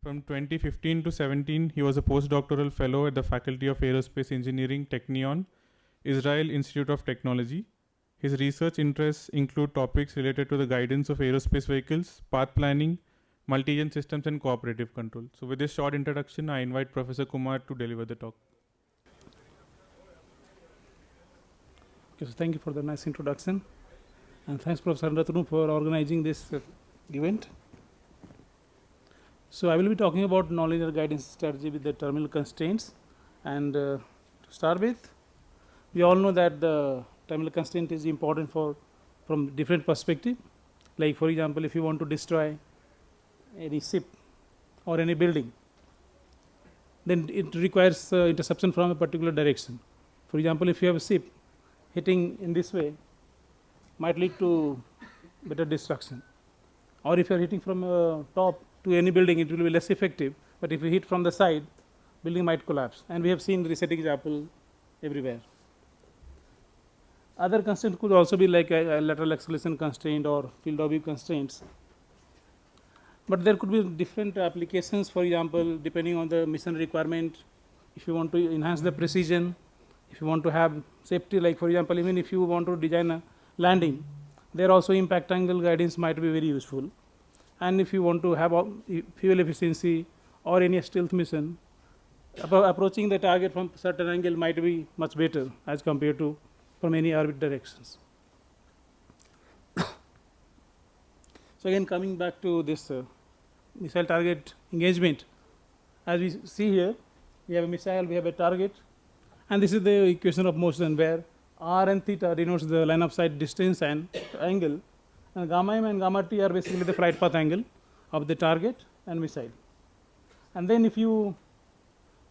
From 2015 to 17, he was a postdoctoral fellow at the Faculty of Aerospace Engineering, Technion, Israel Institute of Technology. His research interests include topics related to the guidance of aerospace vehicles, path planning, multi-engine systems, and cooperative control. So with this short introduction, I invite Professor Kumar to deliver the talk. Okay, so thank you for the nice introduction, and thanks Professor Ratnu for organizing this event. So I will be talking about nonlinear guidance strategy with the terminal constraints, and to start with, we all know that the terminal constraint is important from different perspective. Like for example, if you want to destroy any ship or any building, then it requires interception from a particular direction. For example, if you have a ship hitting in this way, might lead to better destruction. Or if you are hitting from top to any building, it will be less effective. But if you hit from the side, building might collapse. And we have seen recent example everywhere. Other constraints could also be like a lateral acceleration constraint or field of view constraints. But there could be different applications, for example, depending on the mission requirement. If you want to enhance the precision, if you want to have safety, like for example, even if you want to design a landing, there also impact angle guidance might be very useful. And if you want to have fuel efficiency or any stealth mission, approaching the target from certain angle might be much better as compared to from any orbit directions. So again, coming back to this missile target engagement, as we see here, we have a missile, we have a target, and this is the equation of motion where r and theta denotes the line of sight distance and angle, and gamma m and gamma t are basically the flight path angle of the target and missile. And then if you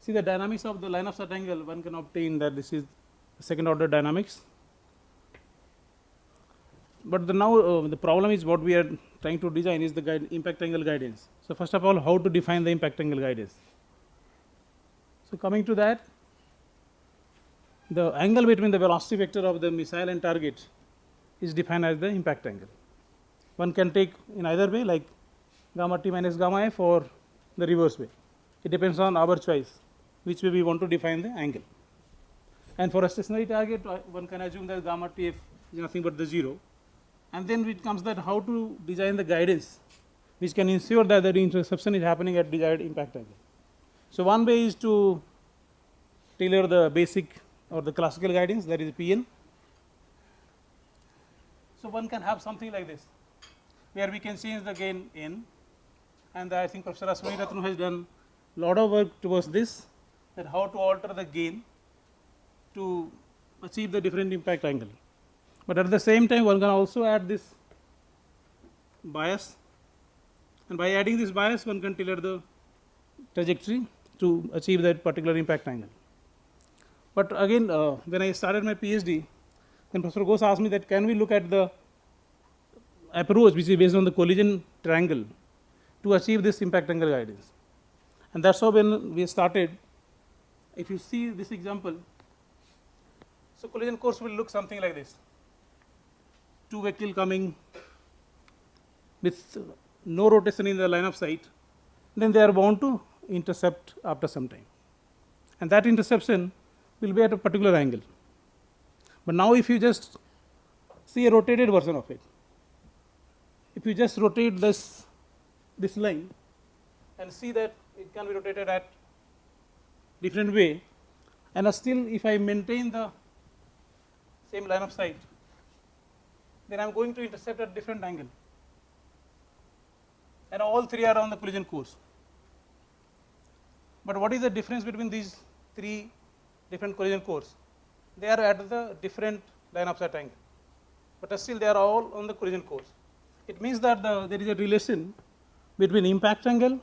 see the dynamics of the line of sight angle, one can obtain that this is second order dynamics. But now the problem is what we are trying to design is the impact angle guidance. So first of all, how to define the impact angle guidance? So coming to that, the angle between the velocity vector of the missile and target is defined as the impact angle. One can take in either way, like gamma t minus gamma f, or the reverse way. It depends on our choice, which way we want to define the angle. And for a stationary target, one can assume that gamma t f is nothing but the 0. And then it comes that how to design the guidance which can ensure that the interception is happening at desired impact angle. So one way is to tailor the basic or the classical guidance, that is PN. So one can have something like this, where we can change the gain n, and I think Professor Shashi Ranjan Kumar has done a lot of work towards this, that how to alter the gain to achieve the different impact angle. But at the same time, one can also add this bias, and by adding this bias, one can tailor the trajectory to achieve that particular impact angle. But again, when I started my PhD, then Professor Ghosh asked me that can we look at the approach which is based on the collision triangle to achieve this impact angle guidance. And that's how when we started, if you see this example, so collision course will look something like this. Two vehicles coming with no rotation in the line of sight, then they are bound to intercept after some time. And that interception will be at a particular angle. But now if you just see a rotated version of it, if you just rotate this line and see that it can be rotated at different way, and still if I maintain the same line of sight, then I am going to intercept at different angle, and all three are on the collision course. But what is the difference between these three different collision course? They are at the different line of sight angle, but still they are all on the collision course. It means that there is a relation between impact angle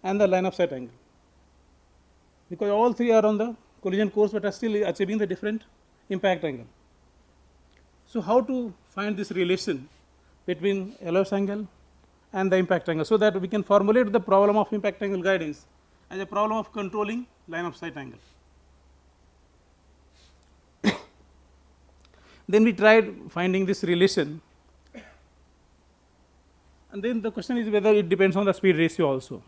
and the line of sight angle, because all three are on the collision course but are still achieving the different impact angle. So how to find this relation between LOS angle and the impact angle, so that we can formulate the problem of impact angle guidance as a problem of controlling line of sight angle. Then we tried finding this relation, and then the question is whether it depends on the speed ratio also.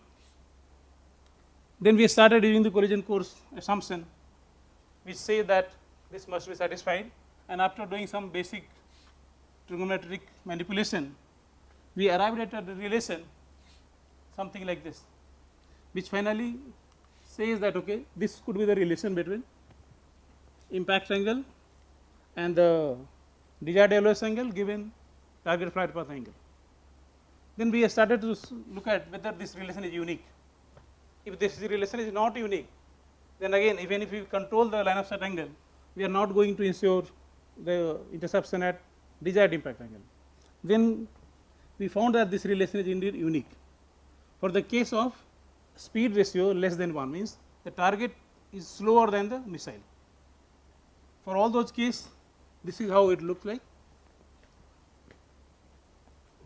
Then we started using the collision course assumption, which say that this must be satisfied, and after doing some basic trigonometric manipulation, we arrived at a relation something like this, which finally says that okay, this could be the relation between impact angle and the desired LOS angle given target flight path angle. Then we started to look at whether this relation is unique. If this relation is not unique, then again, even if we control the line of sight angle, we are not going to ensure the interception at desired impact angle. Then we found that this relation is indeed unique. For the case of speed ratio less than 1, means the target is slower than the missile. For all those cases, this is how it looks like.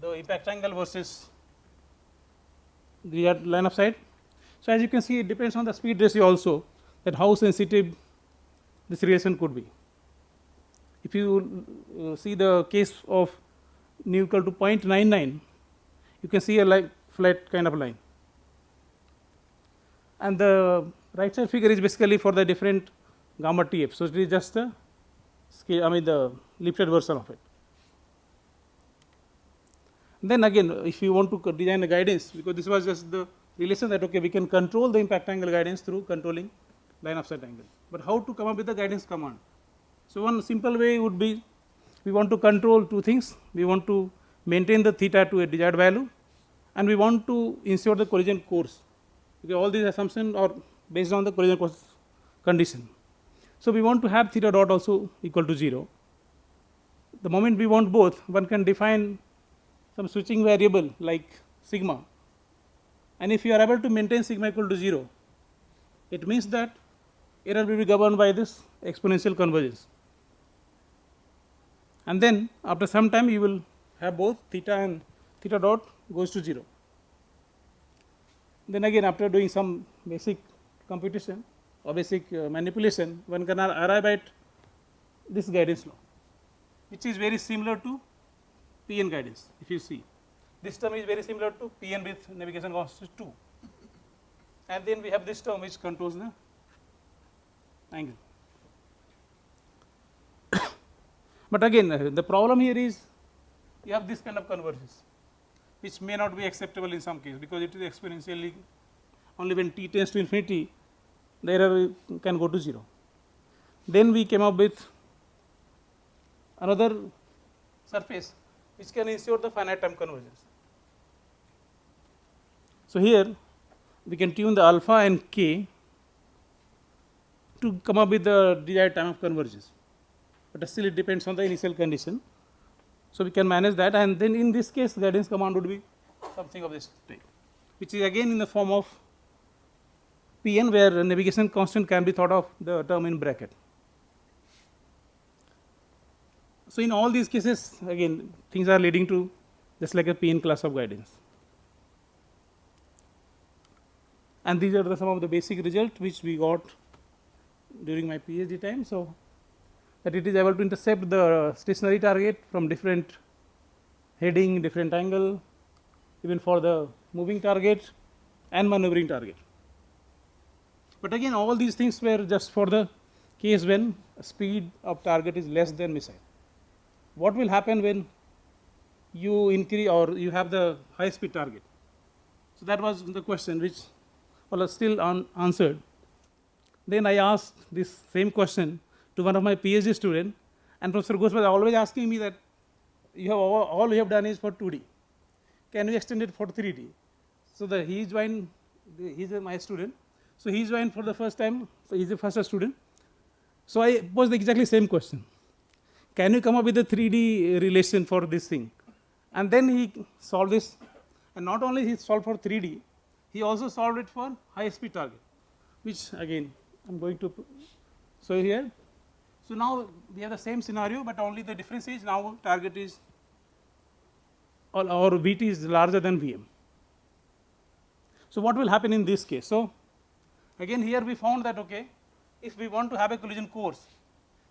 The impact angle versus the line of sight. So as you can see, it depends on the speed ratio also, that how sensitive this relation could be. If you see the case of nu equal to 0.99, you can see a flat kind of line. And the right side figure is basically for the different gamma TF. So it is just the scale, the lifted version of it. Then again, if you want to design a guidance, because this was just the relation that okay, we can control the impact angle guidance through controlling line of sight angle. But how to come up with the guidance command? So one simple way would be, we want to control two things. We want to maintain the theta to a desired value, and we want to ensure the collision course. Okay, all these assumptions are based on the collision course condition. So we want to have theta dot also equal to 0. The moment we want both, one can define some switching variable like sigma, and if you are able to maintain sigma equal to 0, it means that error will be governed by this exponential convergence. And then after some time you will have both theta and theta dot goes to 0. Then again, after doing some basic computation or basic manipulation, one can arrive at this guidance law, which is very similar to PN guidance. If you see, this term is very similar to PN with navigation constant 2, and then we have this term which controls the angle. But again, the problem here is you have this kind of convergence, which may not be acceptable in some cases, because it is exponentially. Only when t tends to infinity, the error can go to 0. Then we came up with another surface which can ensure the finite time convergence. So here we can tune the alpha and k to come up with the desired time of convergence, but still it depends on the initial condition. So we can manage that, and then in this case guidance command would be something of this type, which is again in the form of Pn, where navigation constant can be thought of the term in bracket. So in all these cases, again things are leading to just like a Pn class of guidance. And these are some of the basic results which we got during my PhD time. So that it is able to intercept the stationary target from different heading, different angle, even for the moving target and maneuvering target. But again, all these things were just for the case when speed of target is less than missile. What will happen when you increase or you have the high speed target? So that was the question which was still unanswered. Then I asked this same question to one of my PhD students, and Professor Ghosh was always asking me that you have all you have done is for 2D. Can you extend it for 3D? So he joined, he's my student. So he joined for the first time, so he's the first student. So I posed exactly same question. Can you come up with a 3D relation for this thing? And then he solved this, and not only he solved for 3D, he also solved it for high speed target, which again I'm going to show here. So now we have the same scenario, but only the difference is now target is or Vt is larger than Vm. So what will happen in this case? So again here we found that okay, if we want to have a collision course,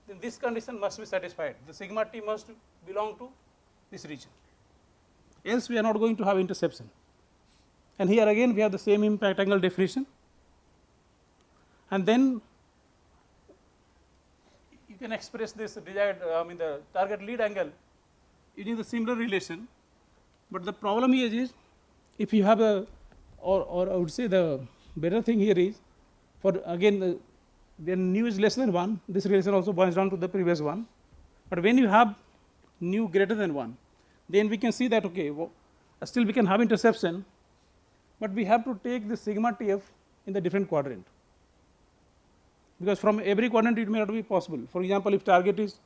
then this condition must be satisfied. The sigma t must belong to this region. Else we are not going to have interception. And here again we have the same impact angle definition. And then you can express this desired, the target lead angle using the similar relation. But the problem here is, if you have a, or I would say the better thing here is, for again, when nu is less than 1, this relation also boils down to the previous one. But when you have nu greater than 1, then we can see that, okay, still we can have interception, but we have to take the sigma Tf in the different quadrant. Because from every quadrant it may not be possible. For example, if target is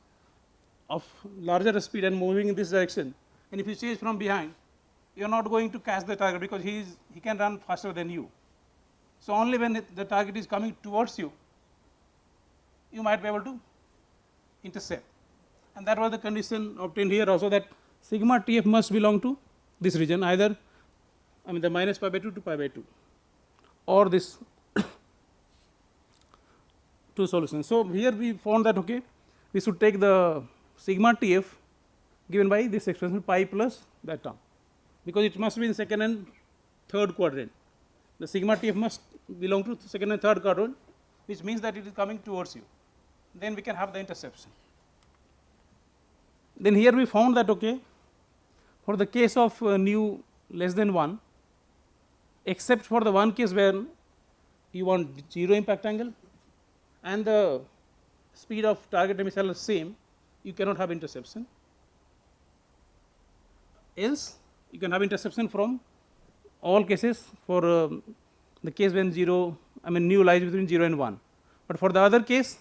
of larger speed and moving in this direction, and if you chase from behind, you are not going to catch the target because he can run faster than you. So only when the target is coming towards you, you might be able to intercept. And that was the condition obtained here also, that sigma Tf must belong to this region, either the minus pi by 2 to pi by 2, or this two solutions. So here we found that, okay, we should take the sigma Tf given by this expression pi plus that term, because it must be in second and third quadrant. The sigma Tf must belong to second and third quadrant, which means that it is coming towards you. Then we can have the interception. Then here we found that, okay, for the case of nu less than 1, except for the one case where you want 0 impact angle and the speed of target missile is same, you cannot have interception. Else you can have interception from all cases, for the case when nu lies between 0 and 1. But for the other case,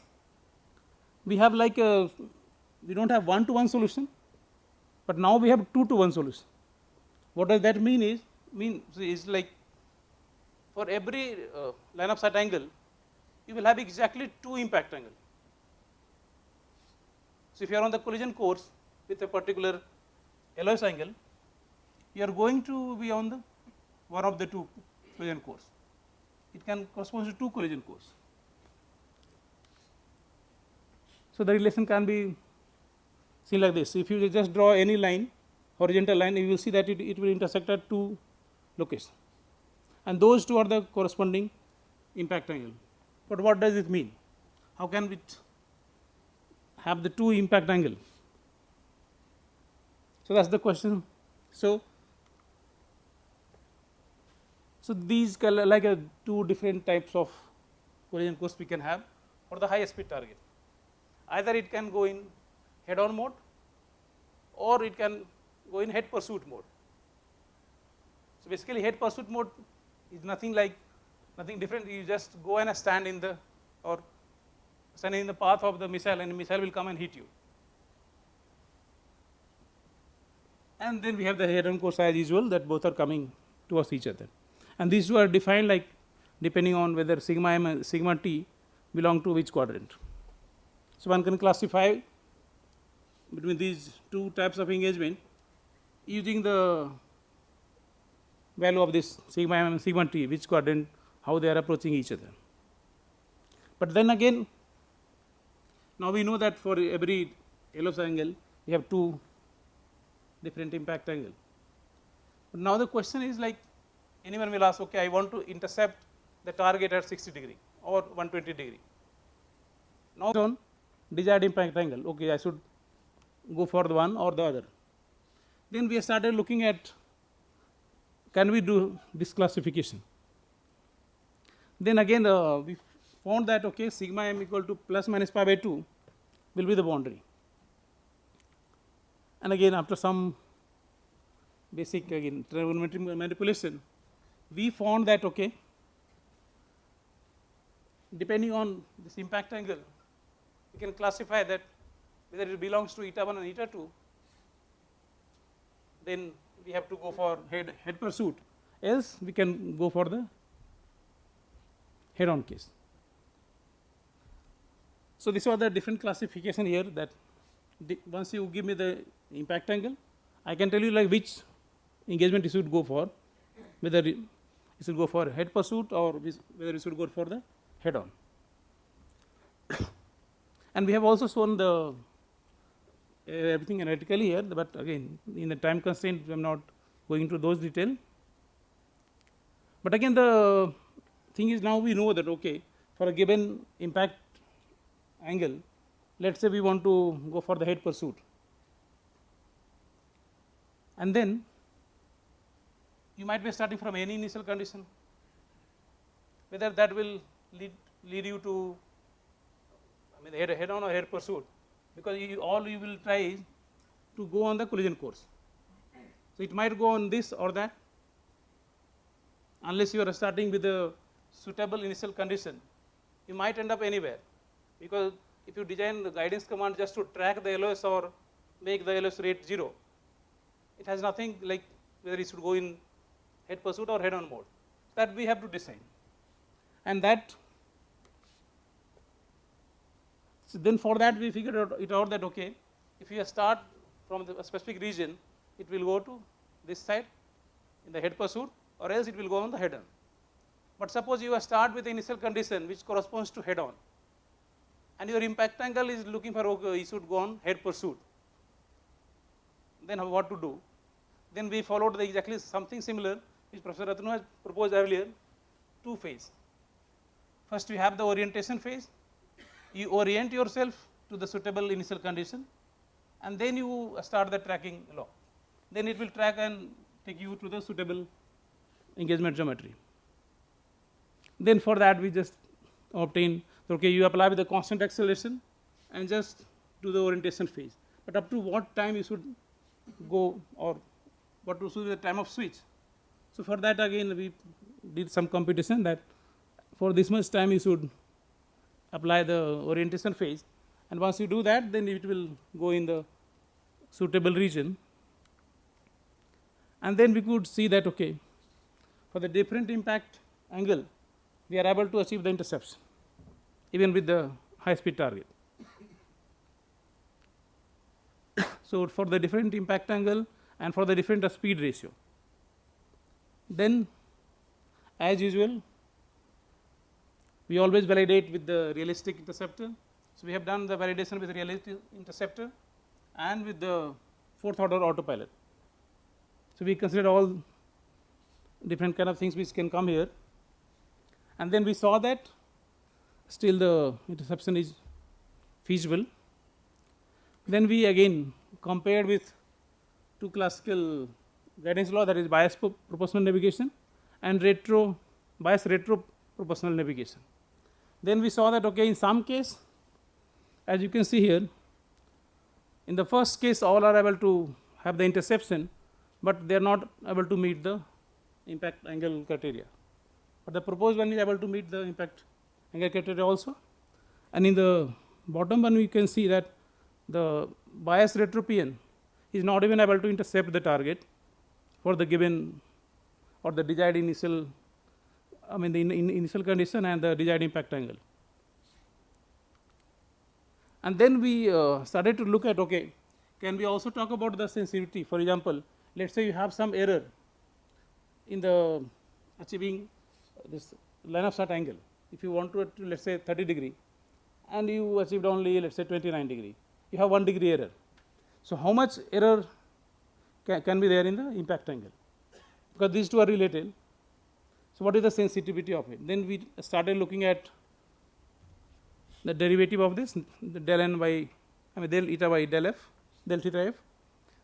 we have like we don't have 1-to-1 solution, but now we have 2-to-1 solution. What does that mean is like, for every line of sight angle, you will have exactly 2 impact angle. So if you are on the collision course with a particular LOS angle, you are going to be on the one of the 2 collision course. It can correspond to 2 collision course. So the relation can be seen like this. If you just draw any line, horizontal line, you will see that it will intersect at 2 locations, and those 2 are the corresponding impact angle. But what does it mean? How can it have the 2 impact angle? So that's the question. So these like 2 different types of collision course we can have for the high speed target. Either it can go in head on mode, or it can go in head pursuit mode. So basically head pursuit mode is nothing different. You just go and stand in the path of the missile, and the missile will come and hit you. And then we have the head on course as usual, that both are coming towards each other. And these 2 are defined like depending on whether sigma m and sigma t belong to which quadrant. So one can classify between these 2 types of engagement using the value of this sigma m and sigma t, which quadrant, how they are approaching each other. But then again, now we know that for every LOS angle, we have 2 different impact angle. But now the question is, like, anyone will ask, okay, I want to intercept the target at 60 degree or 120 degree. Now on desired impact angle, okay, I should go for the one or the other. Then we started looking at, can we do this classification? Then again we found that, okay, sigma m equal to plus minus pi by 2 will be the boundary. And again, after some basic trigonometry manipulation, we found that, okay, depending on this impact angle, we can classify that whether it belongs to eta 1 and eta 2. Then we have to go for head pursuit, else we can go for the head on case. So these are the different classification here, that once you give me the impact angle, I can tell you like which engagement you should go for, whether you should go for head pursuit or whether you should go for the head on. And we have also shown the everything analytically here, but again in the time constraint I am not going into those detail. But again the thing is, now we know that, okay, for a given impact angle, let's say we want to go for the head pursuit, and then you might be starting from any initial condition, whether that will lead you to, I mean, head on or head pursuit, because all you will try is to go on the collision course. So it might go on this or that, unless you are starting with a suitable initial condition. You might end up anywhere, because if you design the guidance command just to track the LOS or make the LOS rate 0, it has nothing like whether it should go in head pursuit or head on mode. That we have to decide. And that, so then for that we figured out that okay, if you start from the specific region, it will go to this side in the head pursuit, or else it will go on the head on. But suppose you start with the initial condition which corresponds to head on, and your impact angle is looking for okay, you should go on head pursuit. Then what to do? Then we followed exactly something similar which Professor Ratnu has proposed earlier, 2 phase. First you have the orientation phase, you orient yourself to the suitable initial condition, and then you start the tracking law. Then it will track and take you to the suitable engagement geometry. Then for that we just obtain, okay, you apply with the constant acceleration and just do the orientation phase. But up to what time you should go, or what should be the time of switch. So for that again we did some computation that for this much time you should apply the orientation phase, and once you do that, then it will go in the suitable region. And then we could see that okay, for the different impact angle we are able to achieve the interception even with the high speed target. So for the different impact angle and for the different speed ratio, then as usual we always validate with the realistic interceptor. So we have done the validation with the realistic interceptor and with the 4th order autopilot. So we consider all different kind of things which can come here, and then we saw that still the interception is feasible. Then we again compared with 2 classical guidance law, that is bias proportional navigation and bias retro proportional navigation. Then we saw that okay, in some case, as you can see here, in the first case all are able to have the interception, but they are not able to meet the impact angle criteria. But the proposed one is able to meet the impact angle criteria also. And in the bottom one we can see that the bias retropian is not even able to intercept the target for the given or the desired initial, I mean the initial condition and the desired impact angle. And then we started to look at okay, can we also talk about the sensitivity? For example, let's say you have some error in the achieving this line of sight angle. If you want to let's say 30 degree and you achieved only let's say 29 degree, you have 1 degree error. So how much error can be there in the impact angle? Because these two are related. So what is the sensitivity of it? Then we started looking at the derivative of this, the del n by, I mean del eta by del f, del theta f.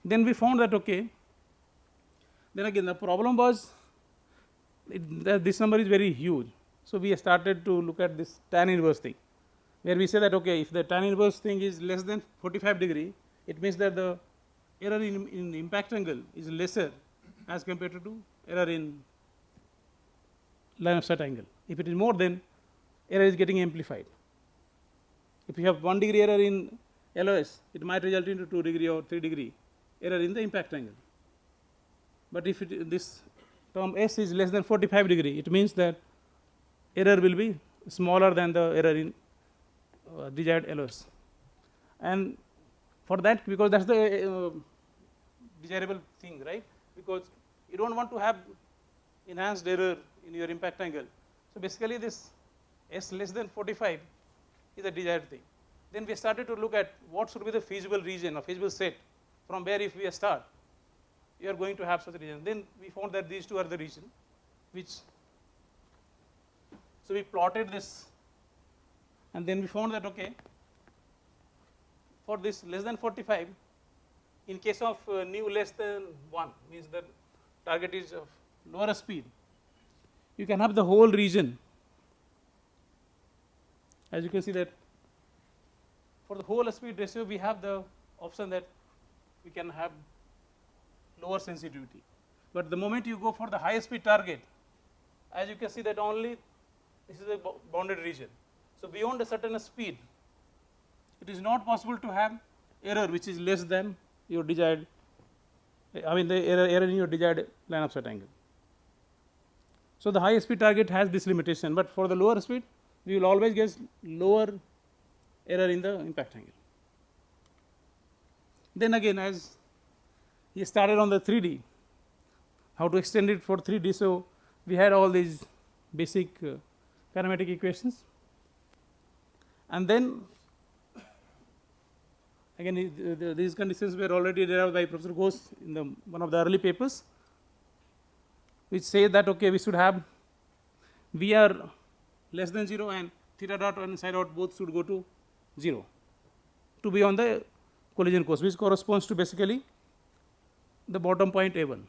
Then we found that okay, then again the problem was that this number is very huge. So we started to look at this tan inverse thing, where we say that okay, if the tan inverse thing is less than 45 degree, it means that the error in impact angle is lesser as compared to error in line of sight angle. If it is more, then error is getting amplified. If you have 1 degree error in LOS, it might result into 2 degree or 3 degree error in the impact angle. But if this term S is less than 45 degree, it means that error will be smaller than the error in desired LOS. And for that, because that's the desirable thing, right? Because you don't want to have enhanced error in your impact angle. So basically this S less than 45 is a desired thing. Then we started to look at what should be the feasible region or feasible set from where if we start, you are going to have such a region. Then we found that these two are the region which, so we plotted this And then we found that okay, for this less than 45, in case of nu less than 1, means the target is of lower speed, you can have the whole region. As you can see that for the whole speed ratio, we have the option that we can have lower sensitivity. But the moment you go for the high speed target, as you can see that only this is a bounded region. So beyond a certain speed, it is not possible to have error which is less than your desired, I mean the error in your desired line of sight angle. So the high speed target has this limitation, but for the lower speed, we will always get lower error in the impact angle. Then again, as he started on the 3D, how to extend it for 3D. So we had all these basic parametric equations, and then again these conditions were already derived by Professor Ghosh in one of the early papers, which say that okay, we should have VR less than 0 and theta dot and psi dot both should go to 0 to be on the collision course, which corresponds to basically the bottom point A1.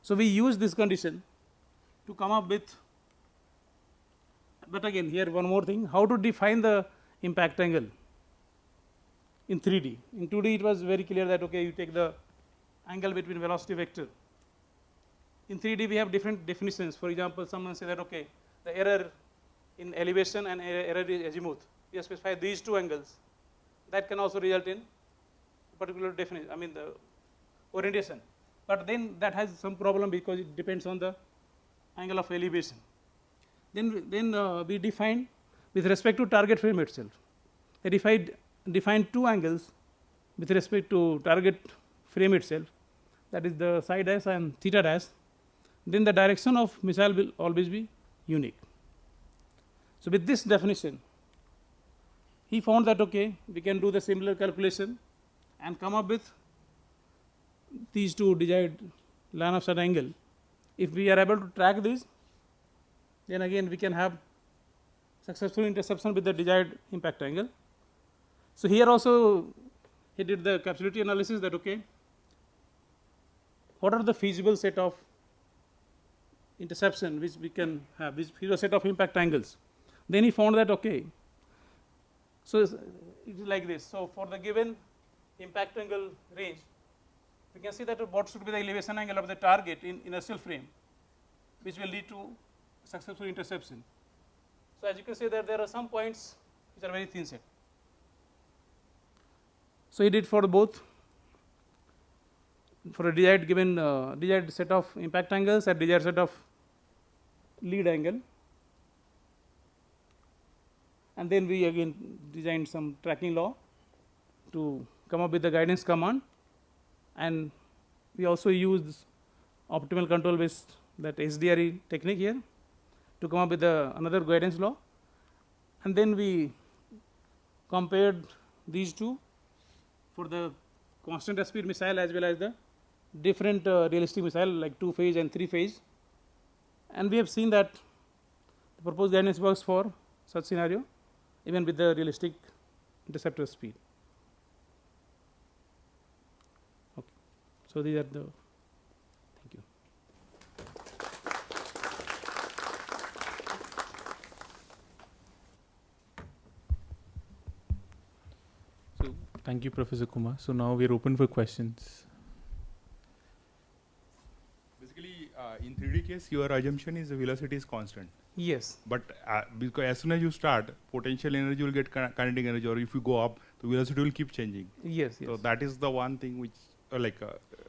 So we use this condition to come up with, but again here one more thing, how to define the impact angle in 3D. In 2D it was very clear that okay, you take the angle between velocity vector. In 3D we have different definitions. For example, someone say that okay, the error in elevation and error in azimuth, we specify these two angles. That can also result in particular definition, I mean the orientation. But then that has some problem because it depends on the angle of elevation. Then we define with respect to target frame itself. If I define two angles with respect to target frame itself, that is the psi dash and theta dash, then the direction of missile will always be unique. So with this definition, he found that okay, we can do the similar calculation and come up with these two desired line of sight angle. If we are able to track this, then again we can have successful interception with the desired impact angle. So here also he did the capacity analysis that okay, what are the feasible set of interception which we can have, which feasible set of impact angles. Then he found that okay, so it is like this. So for the given impact angle range, we can see that what should be the elevation angle of the target in inertial frame, which will lead to successful interception. So as you can see that there are some points which are very thin set. So he did for both, for a desired given desired set of impact angles and desired set of lead angle, and then we again designed some tracking law to come up with the guidance command, and we also used optimal control based that SDRE technique here to come up with another guidance law, and then we compared these two for the constant speed missile as well as the different realistic missile like 2-phase and 3-phase, and we have seen that the proposed guidance works for such scenario even with the realistic interceptor speed. Okay. So these are the, thank you. So thank you, Professor Kumar. So now we are open for questions. Basically, in 3D case, your assumption is the velocity is constant. Yes. But because as soon as you start, potential energy will get kinetic energy, or if you go up, the velocity will keep changing. Yes. So that is the one thing which,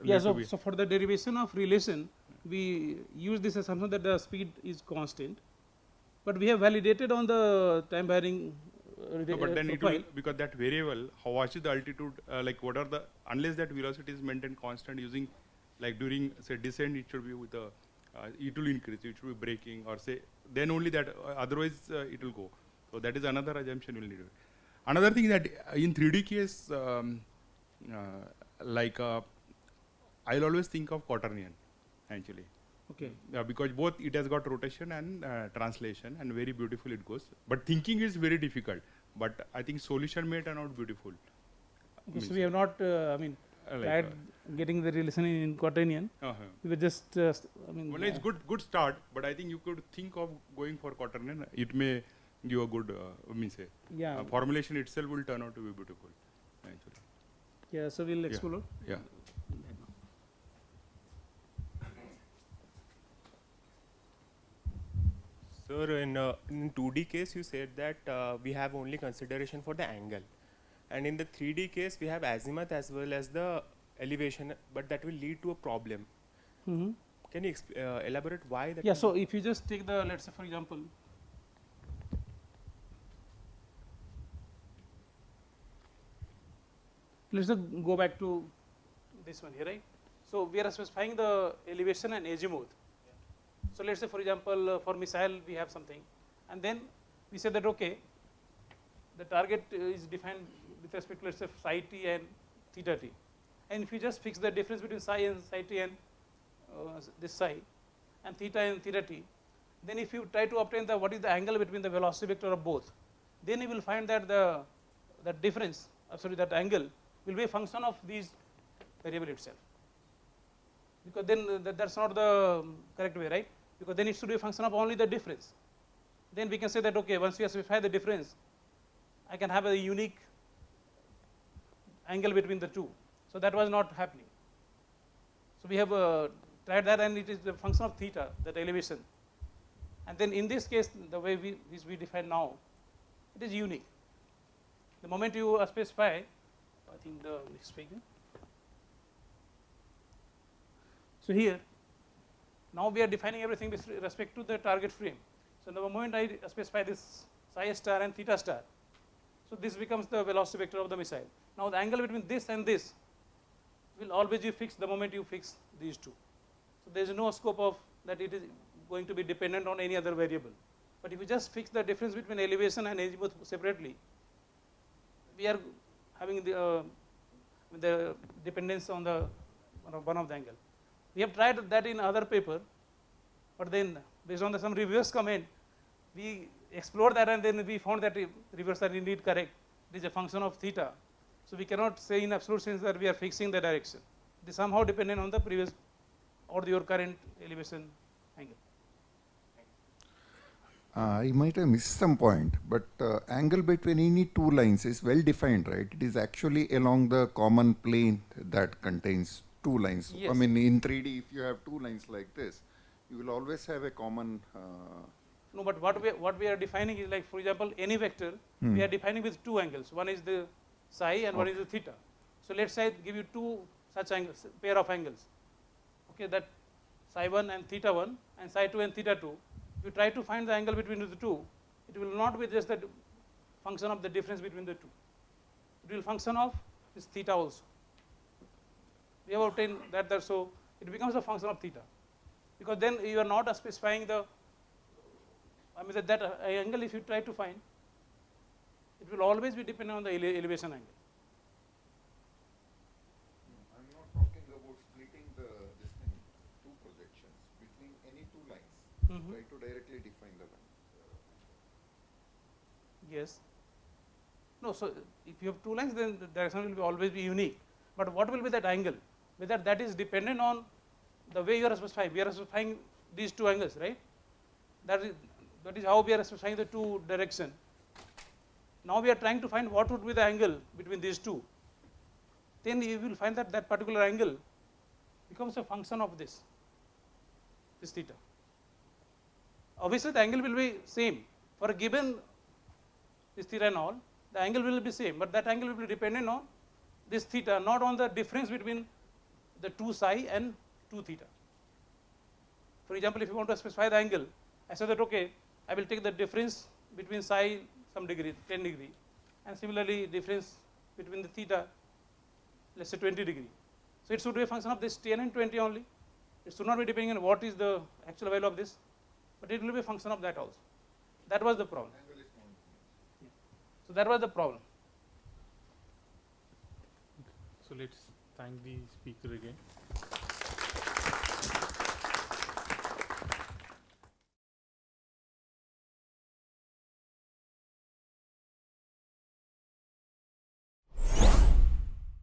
Yeah. So for the derivation of relation, we use this assumption that the speed is constant, but we have validated on the time varying. No, but then it will, because that variable, how much is the altitude, what are the, unless that velocity is maintained constant using, like during say descent, it should be with the, it will increase, it should be braking, or say, then only that, otherwise it will go. So that is another assumption we'll need. Another thing that in 3D case, I'll always think of quaternion, actually. Okay. Because both it has got rotation and translation, and very beautiful it goes. But thinking is very difficult. But I think solution may turn out beautiful. Okay, so we have not, tried getting the relation in quaternion. We were just, well, it's good start, but I think you could think of going for quaternion. It may give a good, formulation itself will turn out to be beautiful. Actually. Yeah, so we'll explore. Yeah. Sir, in 2D case, you said that we have only consideration for the angle. And in the 3D case, we have azimuth as well as the elevation, but that will lead to a problem. Mm-hmm. Can you elaborate why that? Yeah, so if you just take the, let's say for example, let's just go back to this one here, right? So we are specifying the elevation and azimuth. So let's say for example, for missile we have something, and then we say that okay, the target is defined with respect to let's say psi t and theta t, and if you just fix the difference between psi and psi t and this psi and theta t, then if you try to obtain the what is the angle between the velocity vector of both, then you will find that that difference, that angle will be a function of these variable itself, because then that's not the correct way, right? Because then it should be a function of only the difference. Then we can say that okay, once we specify the difference, I can have a unique angle between the two. So that was not happening. So we have tried that, and it is the function of theta, that elevation. And then in this case, the way we define now, it is unique. The moment you specify, I think the next page. So here, now we are defining everything with respect to the target frame. So the moment I specify this psi star and theta star, so this becomes the velocity vector of the missile. Now the angle between this and this will always be fixed the moment you fix these two. So there is no scope of that it is going to be dependent on any other variable. But if you just fix the difference between elevation and azimuth separately, we are having the dependence on the one of the angle. We have tried that in other paper, but then based on some reverse comment, we explored that, and then we found that reverse are indeed correct. It is a function of theta. So we cannot say in absolute sense that we are fixing the direction. It is somehow dependent on the previous or your current elevation angle. I might have missed some point, but angle between any two lines is well defined, right? It is actually along the common plane that contains two lines. Yes. I mean, in 3D, if you have two lines like this, you will always have a common. No, but what we are defining is like, for example, any vector, we are defining with two angles. One is the psi and one is the theta. So let's say I give you two such angles, pair of angles. Okay, that psi 1 and theta 1 and psi 2 and theta 2. If you try to find the angle between the two, it will not be just the function of the difference between the two. It will function of this theta also. We have obtained that, so it becomes a function of theta, because then you are not specifying the, that angle if you try to find, it will always be dependent on the elevation angle. I'm not talking about splitting this thing, two projections between any two lines. Try to directly define the line. Yes. No, so if you have two lines, then the direction will always be unique. But what will be that angle? Whether that is dependent on the way you are specifying. We are specifying these two angles, right? That is how we are specifying the two direction. Now we are trying to find what would be the angle between these two. Then you will find that that particular angle becomes a function of this theta. Obviously the angle will be same for a given this theta and all, the angle will be same, but that angle will be dependent on this theta, not on the difference between the two psi and two theta. For example, if you want to specify the angle, I say that okay, I will take the difference between psi some degree, 10 degree, and similarly difference between the theta, let's say 20 degree. So it should be a function of this 10 and 20 only. It should not be depending on what is the actual value of this, but it will be a function of that also. That was the problem. Yeah. So that was the problem. So let's thank the speaker again.